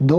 2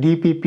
DPP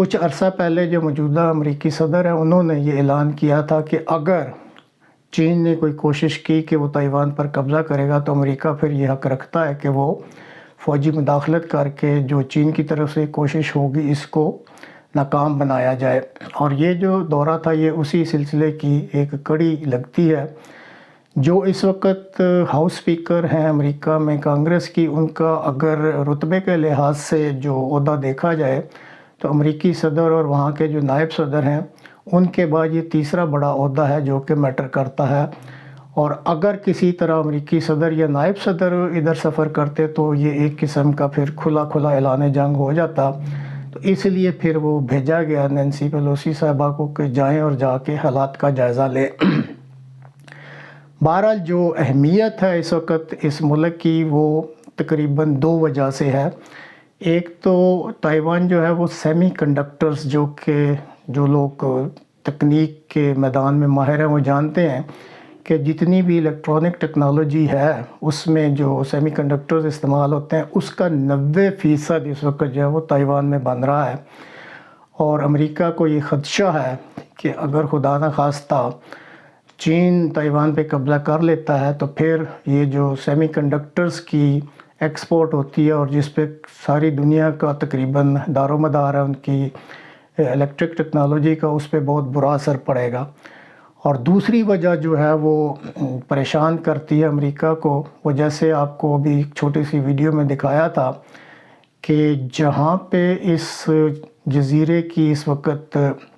کچھ عرصہ پہلے جو موجودہ امریکی صدر ہیں انہوں نے یہ اعلان کیا تھا کہ اگر چین نے کوئی کوشش کی کہ وہ تائیوان پر قبضہ کرے گا تو امریکہ پھر یہ حق رکھتا ہے کہ وہ فوجی مداخلت کر کے جو چین کی طرف سے کوشش ہوگی اس کو ناکام بنایا جائے. اور یہ جو دورہ تھا یہ اسی سلسلے کی ایک کڑی لگتی ہے. جو اس وقت ہاؤس اسپیکر ہیں امریکہ میں کانگریس کی، ان کا اگر رتبے کے لحاظ سے جو عہدہ دیکھا جائے تو امریکی صدر اور وہاں کے جو نائب صدر ہیں ان کے بعد یہ تیسرا بڑا عہدہ ہے جو کہ میٹر کرتا ہے. اور اگر کسی طرح امریکی صدر یا نائب صدر ادھر سفر کرتے تو یہ ایک قسم کا پھر کھلا اعلان جنگ ہو جاتا. تو اس لیے پھر وہ بھیجا گیا نینسی پیلوسی صاحبہ کو کہ جائیں اور جا کے حالات کا جائزہ لیں. بہرحال جو اہمیت ہے اس وقت اس ملک کی وہ تقریباً 2 وجہ سے ہے. ایک تو تائیوان جو ہے وہ سیمی کنڈکٹرز جو لوگ تکنیک کے میدان میں ماہر ہیں وہ جانتے ہیں کہ جتنی بھی الیکٹرانک ٹیکنالوجی ہے اس میں جو سیمی کنڈکٹرز استعمال ہوتے ہیں اس کا 90% اس وقت جو ہے وہ تائیوان میں بن رہا ہے. اور امریکہ کو یہ خدشہ ہے کہ اگر خدا نخواستہ چین تائیوان پہ قبضہ کر لیتا ہے تو پھر یہ جو سیمی کنڈکٹرز کی ایکسپورٹ ہوتی ہے اور جس پہ ساری دنیا کا تقریباً دار و مدار ہے ان کی الیکٹرک ٹیکنالوجی کا، اس پہ بہت برا اثر پڑے گا. اور دوسری وجہ جو ہے وہ پریشان کرتی ہے امریکہ کو، وہ جیسے آپ کو ابھی ایک چھوٹی سی ویڈیو میں دکھایا تھا کہ جہاں پہ اس جزیرے کی اس وقت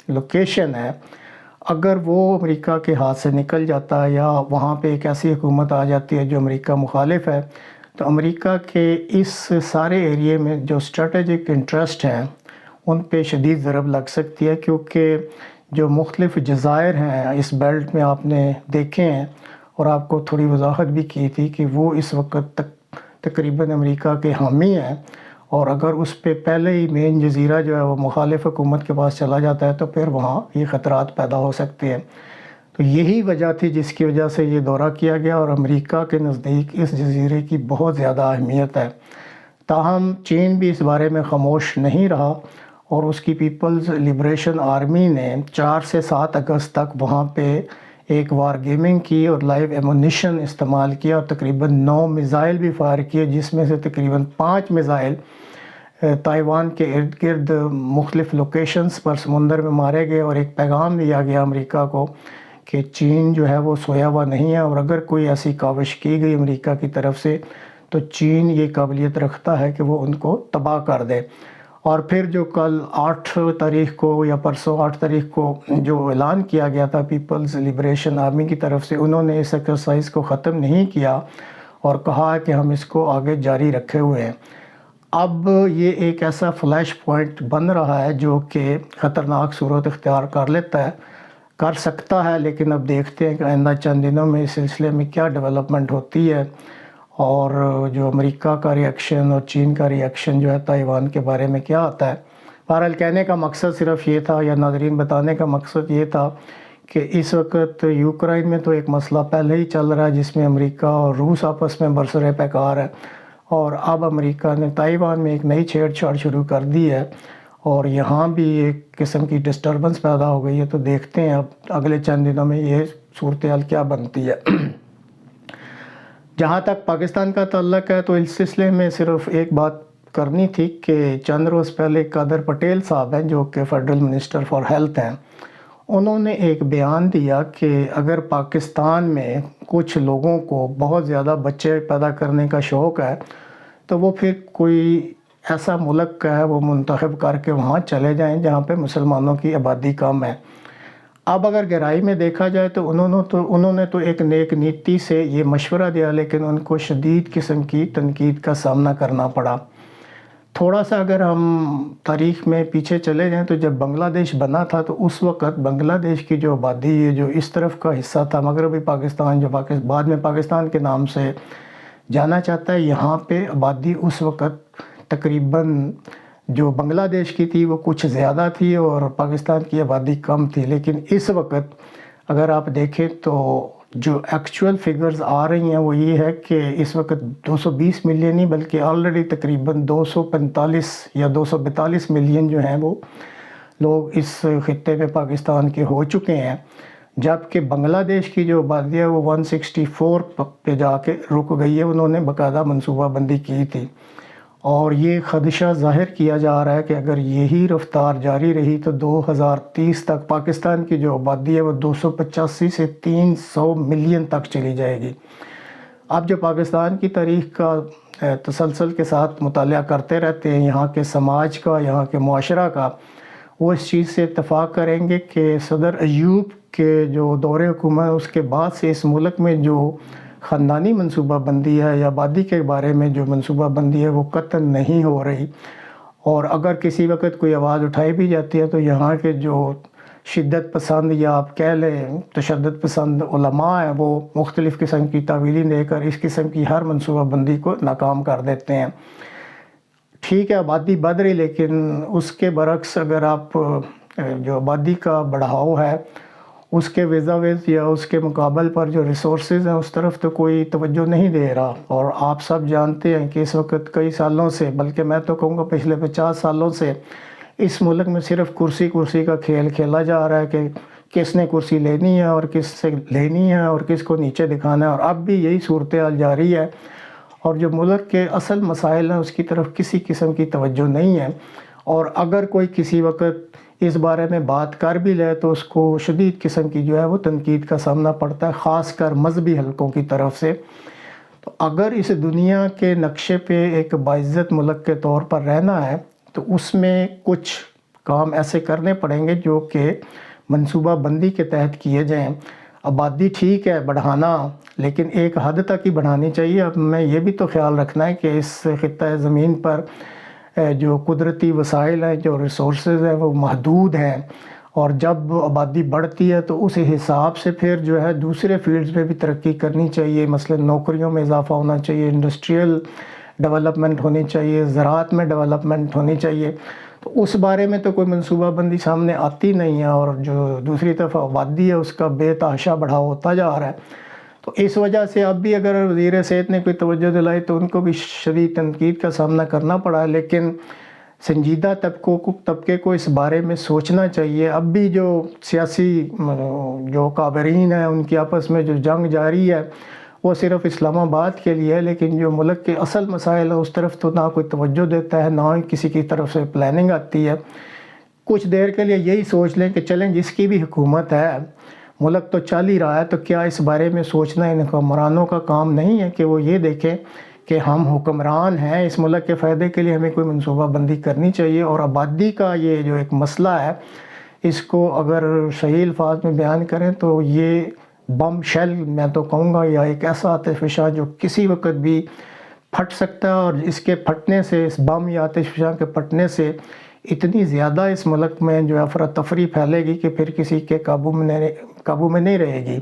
لوکیشن ہے، اگر وہ امریکہ کے ہاتھ سے نکل جاتا ہے یا وہاں پہ ایک ایسی حکومت آ جاتی ہے جو امریکہ مخالف ہے تو امریکہ کے اس سارے ایریے میں جو اسٹریٹجک انٹرسٹ ہیں ان پہ شدید ضرب لگ سکتی ہے. کیونکہ جو مختلف جزائر ہیں اس بیلٹ میں آپ نے دیکھے ہیں اور آپ کو تھوڑی وضاحت بھی کی تھی کہ وہ اس وقت تقریباً امریکہ کے حامی ہیں. اور اگر اس پہ پہلے ہی مین جزیرہ جو ہے وہ مخالف حکومت کے پاس چلا جاتا ہے تو پھر وہاں یہ خطرات پیدا ہو سکتے ہیں. تو یہی وجہ تھی جس کی وجہ سے یہ دورہ کیا گیا اور امریکہ کے نزدیک اس جزیرے کی بہت زیادہ اہمیت ہے. تاہم چین بھی اس بارے میں خاموش نہیں رہا اور اس کی پیپلز لبریشن آرمی نے 4 سے 7 اگست تک وہاں پہ ایک وار گیمنگ کی اور لائیو ایمونیشن استعمال کیا اور تقریباً 9 میزائل بھی فائر کیے، جس میں سے تقریباً 5 میزائل تائیوان کے ارد گرد مختلف لوکیشنز پر سمندر میں مارے گئے. اور ایک پیغام دیا گیا امریکہ کو کہ چین جو ہے وہ سویا ہوا نہیں ہے اور اگر کوئی ایسی کاوش کی گئی امریکہ کی طرف سے تو چین یہ قابلیت رکھتا ہے کہ وہ ان کو تباہ کر دے. اور پھر جو کل 8 تاریخ کو یا پرسوں 8 تاریخ کو جو اعلان کیا گیا تھا پیپلز لبریشن آرمی کی طرف سے، انہوں نے اس ایکسرسائز کو ختم نہیں کیا اور کہا کہ ہم اس کو آگے جاری رکھے ہوئے ہیں. اب یہ ایک ایسا فلیش پوائنٹ بن رہا ہے جو کہ خطرناک صورت اختیار کر سکتا ہے. لیکن اب دیکھتے ہیں کہ آئندہ چند دنوں میں اس سلسلے میں کیا ڈیولپمنٹ ہوتی ہے اور جو امریکہ کا ریئیکشن اور چین کا ریئیکشن جو ہے تائیوان کے بارے میں کیا آتا ہے. بہرحال کہنے کا مقصد صرف یہ تھا یا ناظرین بتانے کا مقصد یہ تھا کہ اس وقت یوکرائن میں تو ایک مسئلہ پہلے ہی چل رہا ہے جس میں امریکہ اور روس آپس میں برسر پیکار ہے، اور اب امریکہ نے تائیوان میں ایک نئی چھیڑ چھاڑ شروع کر دی ہے اور یہاں بھی ایک قسم کی ڈسٹربنس پیدا ہو گئی ہے. تو دیکھتے ہیں اب اگلے چند دنوں میں یہ صورتحال کیا بنتی ہے. جہاں تک پاکستان کا تعلق ہے تو اس سلسلے میں صرف ایک بات کرنی تھی کہ چند روز پہلے قادر پٹیل صاحب ہیں جو کہ فیڈرل منسٹر فار ہیلتھ ہیں، انہوں نے ایک بیان دیا کہ اگر پاکستان میں کچھ لوگوں کو بہت زیادہ بچے پیدا کرنے کا شوق ہے تو وہ پھر کوئی ایسا ملک ہے وہ منتخب کر کے وہاں چلے جائیں جہاں پہ مسلمانوں کی آبادی کم ہے. اب اگر گہرائی میں دیکھا جائے تو انہوں نے تو ایک نیک نیتی سے یہ مشورہ دیا لیکن ان کو شدید قسم کی تنقید کا سامنا کرنا پڑا. تھوڑا سا اگر ہم تاریخ میں پیچھے چلے جائیں تو جب بنگلہ دیش بنا تھا تو اس وقت بنگلہ دیش کی جو آبادی ہے جو اس طرف کا حصہ تھا مغربی پاکستان جو بعد میں پاکستان کے نام سے جانا چاہتا ہے، یہاں پہ آبادی اس وقت تقریباً جو بنگلہ دیش کی تھی وہ کچھ زیادہ تھی اور پاکستان کی آبادی کم تھی. لیکن اس وقت اگر آپ دیکھیں تو جو ایکچول فگرز آ رہی ہیں وہ یہ ہے کہ اس وقت 220 ملین نہیں بلکہ آلریڈی تقریباً 245 یا 242 ملین جو ہیں وہ لوگ اس خطے میں پاکستان کے ہو چکے ہیں، جبکہ بنگلہ دیش کی جو آبادی ہے وہ 164 پہ جا کے رک گئی ہے۔ انہوں نے باقاعدہ منصوبہ بندی کی تھی، اور یہ خدشہ ظاہر کیا جا رہا ہے کہ اگر یہی رفتار جاری رہی تو 2030 تک پاکستان کی جو آبادی ہے وہ 285 سے 300 ملین تک چلی جائے گی۔ اب جو پاکستان کی تاریخ کا تسلسل کے ساتھ مطالعہ کرتے رہتے ہیں، یہاں کے سماج کا، یہاں کے معاشرہ کا، وہ اس چیز سے اتفاق کریں گے کہ صدر ایوب کے جو دور حکومت اس کے بعد سے اس ملک میں جو خاندانی منصوبہ بندی ہے یا آبادی کے بارے میں جو منصوبہ بندی ہے وہ قطعاً نہیں ہو رہی، اور اگر کسی وقت کوئی آواز اٹھائی بھی جاتی ہے تو یہاں کے جو شدت پسند یا آپ کہہ لیں تشدد پسند علماء ہیں وہ مختلف قسم کی تعویلیں دے کر اس قسم کی ہر منصوبہ بندی کو ناکام کر دیتے ہیں۔ ٹھیک ہے، آبادی بڑھ رہی، لیکن اس کے برعکس اگر آپ جو آبادی کا بڑھاؤ ہے اس کے ویز یا اس کے مقابل پر جو ریسورسز ہیں اس طرف تو کوئی توجہ نہیں دے رہا۔ اور آپ سب جانتے ہیں کہ اس وقت کئی سالوں سے، بلکہ میں تو کہوں گا پچھلے 50 سالوں سے اس ملک میں صرف کرسی کا کھیل کھیلا جا رہا ہے کہ کس نے کرسی لینی ہے اور کس سے لینی ہے اور کس کو نیچے دکھانا ہے، اور اب بھی یہی صورتحال جاری ہے، اور جو ملک کے اصل مسائل ہیں اس کی طرف کسی قسم کی توجہ نہیں ہے۔ اور اگر کوئی کسی وقت اس بارے میں بات کر بھی لے تو اس کو شدید قسم کی جو ہے وہ تنقید کا سامنا پڑتا ہے، خاص کر مذہبی حلقوں کی طرف سے۔ تو اگر اس دنیا کے نقشے پہ ایک باعزت ملک کے طور پر رہنا ہے تو اس میں کچھ کام ایسے کرنے پڑیں گے جو کہ منصوبہ بندی کے تحت کیے جائیں۔ آبادی ٹھیک ہے بڑھانا، لیکن ایک حد تک ہی بڑھانی چاہیے۔ اب میں یہ بھی تو خیال رکھنا ہے کہ اس خطہ زمین پر جو قدرتی وسائل ہیں، جو ریسورسز ہیں وہ محدود ہیں، اور جب آبادی بڑھتی ہے تو اس حساب سے پھر جو ہے دوسرے فیلڈز میں بھی ترقی کرنی چاہیے۔ مثلا نوکریوں میں اضافہ ہونا چاہیے، انڈسٹریل ڈیولپمنٹ ہونی چاہیے، زراعت میں ڈیولپمنٹ ہونی چاہیے۔ تو اس بارے میں تو کوئی منصوبہ بندی سامنے آتی نہیں ہے، اور جو دوسری طرف آبادی ہے اس کا بے تحاشا بڑھاؤ ہوتا جا رہا ہے۔ تو اس وجہ سے اب بھی اگر وزیر صحت نے کوئی توجہ دلائی تو ان کو بھی شدید تنقید کا سامنا کرنا پڑا، لیکن سنجیدہ طبقے کو اس بارے میں سوچنا چاہیے۔ اب بھی جو سیاسی جو کابرین ہیں ان کی آپس میں جو جنگ جاری ہے وہ صرف اسلام آباد کے لیے ہے، لیکن جو ملک کے اصل مسائل ہیں اس طرف تو نہ کوئی توجہ دیتا ہے، نہ ہی کسی کی طرف سے پلاننگ آتی ہے۔ کچھ دیر کے لیے یہی سوچ لیں کہ چلیں جس کی بھی حکومت ہے، ملک تو چل ہی رہا ہے، تو کیا اس بارے میں سوچنا ان حکمرانوں کا کام نہیں ہے کہ وہ یہ دیکھیں کہ ہم حکمران ہیں، اس ملک کے فائدے کے لیے ہمیں کوئی منصوبہ بندی کرنی چاہیے۔ اور آبادی کا یہ جو ایک مسئلہ ہے اس کو اگر صحیح الفاظ میں بیان کریں تو یہ بم شیل میں تو کہوں گا، یا ایک ایسا آتش فشاں جو کسی وقت بھی پھٹ سکتا ہے، اور اس کے پھٹنے سے، اس بم یا آتش فشاں کے پھٹنے سے اتنی زیادہ اس ملک میں جو افراتفری پھیلے گی کہ پھر کسی کے قابو میں نہیں رہے گی۔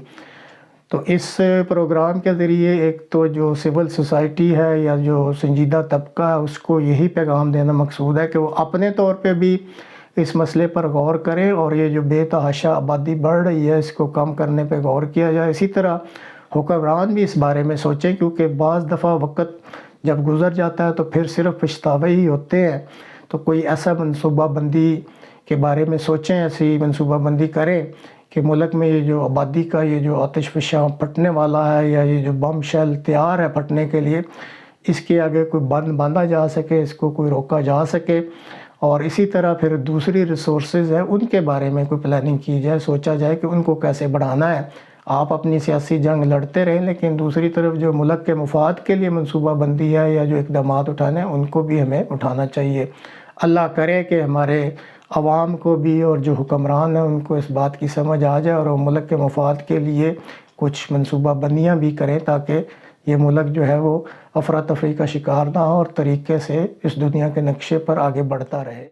تو اس پروگرام کے ذریعے ایک تو جو سول سوسائٹی ہے یا جو سنجیدہ طبقہ ہے اس کو یہی پیغام دینا مقصود ہے کہ وہ اپنے طور پہ بھی اس مسئلے پر غور کریں، اور یہ جو بے تحاشا آبادی بڑھ رہی ہے اس کو کم کرنے پہ غور کیا جائے۔ اسی طرح حکمران بھی اس بارے میں سوچیں، کیونکہ بعض دفعہ وقت جب گزر جاتا ہے تو پھر صرف پچھتاوے ہی ہوتے ہیں۔ تو کوئی ایسا منصوبہ بندی کے بارے میں سوچیں، ایسی منصوبہ بندی کریں کہ ملک میں یہ جو آبادی کا یہ جو آتش فشاں پھٹنے والا ہے یا یہ جو بم شیل تیار ہے پھٹنے کے لیے، اس کے آگے کوئی بند باندھا جا سکے، اس کو کوئی روکا جا سکے۔ اور اسی طرح پھر دوسری ریسورسز ہیں ان کے بارے میں کوئی پلاننگ کی جائے، سوچا جائے کہ ان کو کیسے بڑھانا ہے۔ آپ اپنی سیاسی جنگ لڑتے رہیں، لیکن دوسری طرف جو ملک کے مفاد کے لیے منصوبہ بندی ہے یا جو اقدامات اٹھانے ہیں ان کو بھی ہمیں اٹھانا چاہیے۔ اللہ کرے کہ ہمارے عوام کو بھی اور جو حکمران ہیں ان کو اس بات کی سمجھ آ جائے اور وہ ملک کے مفاد کے لیے کچھ منصوبہ بندیاں بھی کریں، تاکہ یہ ملک جو ہے وہ افراتفری کا شکار نہ ہو اور طریقے سے اس دنیا کے نقشے پر آگے بڑھتا رہے۔